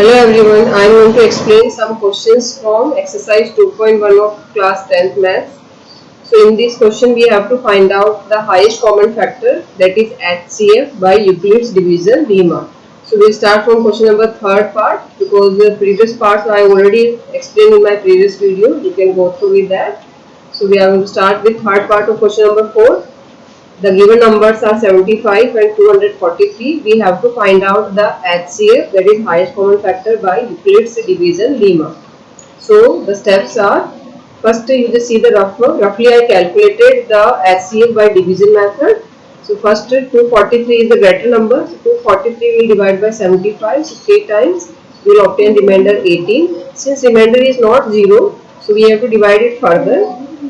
Hello everyone, I am going to explain some questions from exercise 2.1 of class 10th maths. So in this question we have to find out the highest common factor, that is HCF by Euclid's division lemma. So we'll start from question number third part, because the previous parts I already explained in my previous video. You can go through with that. So we are going to start with third part of question number 4. The given numbers are 75 and 243. We have to find out the HCF, that is highest common factor, by Euclid's division lemma. So the steps are, first you just see the rough work. Roughly I calculated the HCF by division method. So first 243 is the greater number. So 243 will divide by 75. So 3 times we will obtain remainder 18. Since remainder is not 0, so we have to divide it further.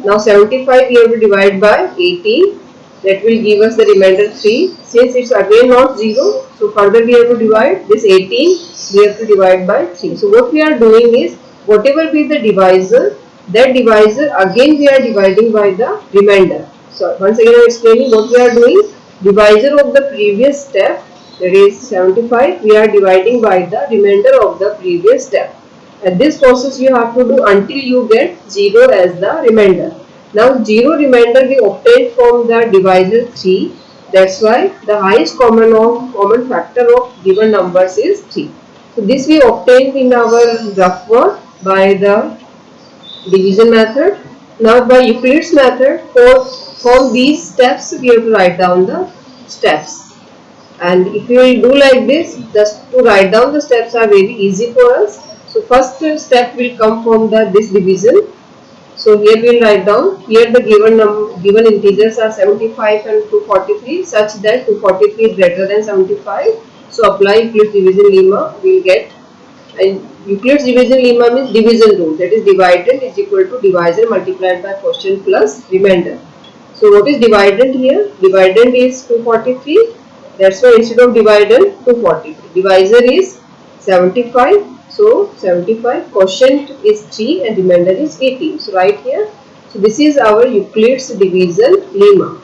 Now 75 we have to divide by 18. That will give us the remainder 3. Since it's again not 0, so further we have to divide this 18, we have to divide by 3. So what we are doing is, whatever be the divisor, that divisor again we are dividing by the remainder. So once again I am explaining what we are doing. Divisor of the previous step, that is 75, we are dividing by the remainder of the previous step. And this process you have to do until you get 0 as the remainder. Now 0 remainder we obtained from the divisor 3. That's why the highest common factor of given numbers is 3. So this we obtained in our rough work by the division method. Now by Euclid's method, from these steps we have to write down the steps. And if you will do like this, just to write down the steps are very easy for us. So first step will come from this division. So here we will write down, here the given integers are 75 and 243, such that 243 is greater than 75. So apply Euclid's division lemma, we will get, and Euclid's division lemma means division rule, that is dividend is equal to divisor multiplied by quotient plus remainder. So what is dividend here? Dividend is 243, that's why instead of dividend 243, divisor is 75. So 75, quotient is 3 and remainder is 18. So right here. So this is our Euclid's division lemma.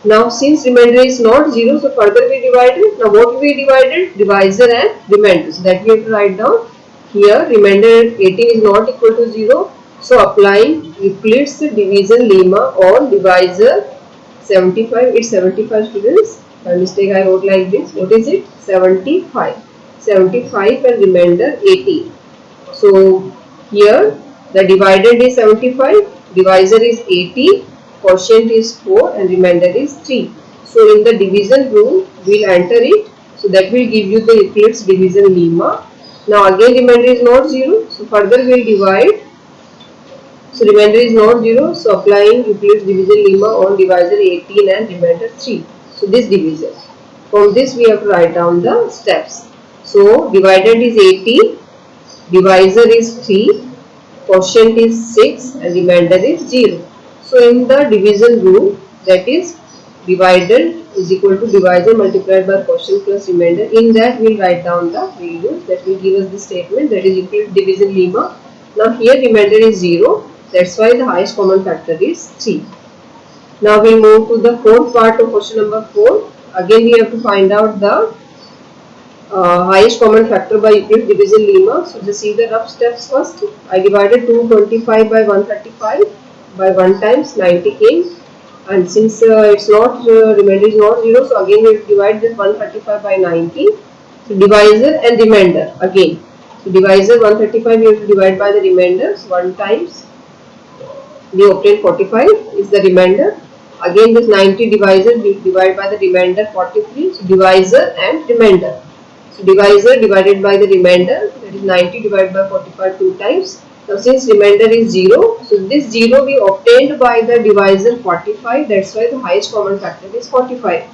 Now since remainder is not 0, so further we divided. Now what we divided? Divisor and remainder. So that we have to write down. Here remainder 18 is not equal to 0. So applying Euclid's division lemma on divisor 75. It's 75 students. By mistake I wrote like this. What is it? 75. 75 and remainder 18. So here the dividend is 75, divisor is 80, quotient is 4 and remainder is 3. So in the division rule we will enter it. So that will give you the Euclid's division lemma. Now again remainder is not 0, so further we will divide. So remainder is not 0, so applying Euclid's division lemma on divisor 18 and remainder 3. So this division. From this we have to write down the steps. So dividend is 80, divisor is 3, quotient is 6 and remainder is 0. So in the division rule, that is dividend is equal to divisor multiplied by quotient plus remainder. In that we will write down the values that will give us the statement, that is Euclid's division lemma. Now here remainder is 0, that's why the highest common factor is 3. Now we will move to the fourth part of question number 4. Again we have to find out the highest common factor by Euclid's division lemma. So just see the rough steps first. I divided 225 by 135 by 1 times 90 came, and since it's not remainder is not 0, so again we will divide this 135 by 90. So divisor and remainder again. So divisor 135 we have to divide by the remainder. So 1 times we obtain 45 is the remainder. Again this 90 divisor we divide by the remainder 43. So divisor and remainder. So divisor divided by the remainder, that is 90 divided by 45 2 times. Now since remainder is 0, so this 0 we obtained by the divisor 45, that's why the highest common factor is 45.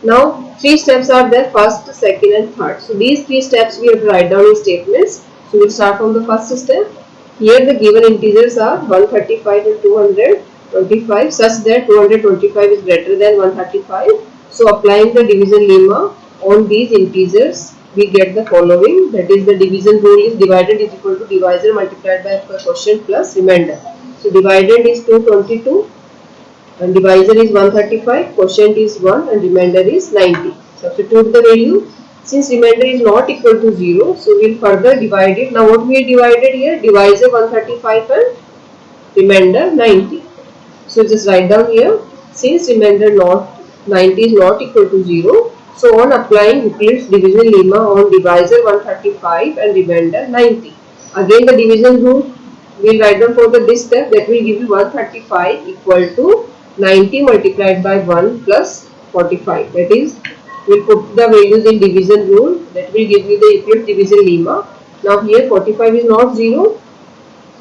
Now 3 steps are there, first, second and third. So these 3 steps we have to write down in statements. So we will start from the first step. Here the given integers are 135 and 225, such that 225 is greater than 135. So applying the division lemma on these integers, we get the following, that is the division rule is dividend is equal to divisor multiplied by quotient plus remainder. So dividend is 222 and divisor is 135, quotient is 1 and remainder is 90. Substitute the value. Since remainder is not equal to 0, so we will further divide it. Now what we have divided here? Divisor 135 and remainder 90. So just write down here, since remainder not 90 is not equal to 0, so on applying Euclid's division lemma on divisor 135 and remainder 90. Again the division rule we will write down for this step, that will give you 135 equal to 90 multiplied by 1 plus 45. That is, we will put the values in division rule, that will give you the Euclid's division lemma. Now here 45 is not 0.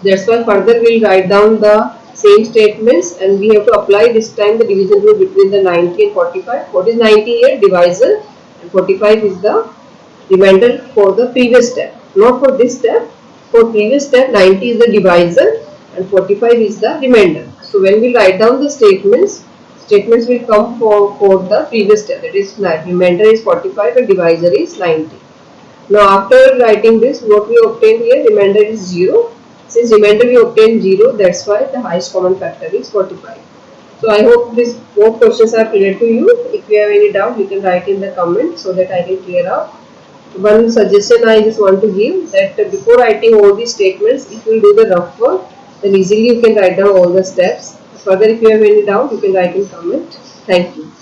That's why further we will write down the same statements, and we have to apply this time the division rule between the 90 and 45. What is 90 here? Divisor, and 45 is the remainder for the previous step. Not for this step. For previous step 90 is the divisor and 45 is the remainder. So when we write down the statements will come for the previous step, that is remainder is 45 and divisor is 90. Now after writing this, what we obtained here, remainder is 0. Since remainder we obtained 0, that's why the highest common factor is 45. So I hope these 4 questions are clear to you. If you have any doubt, you can write in the comment so that I can clear out. One suggestion I just want to give, that before writing all these statements, if you do the rough work, then easily you can write down all the steps. Further, if you have any doubt, you can write in comment. Thank you.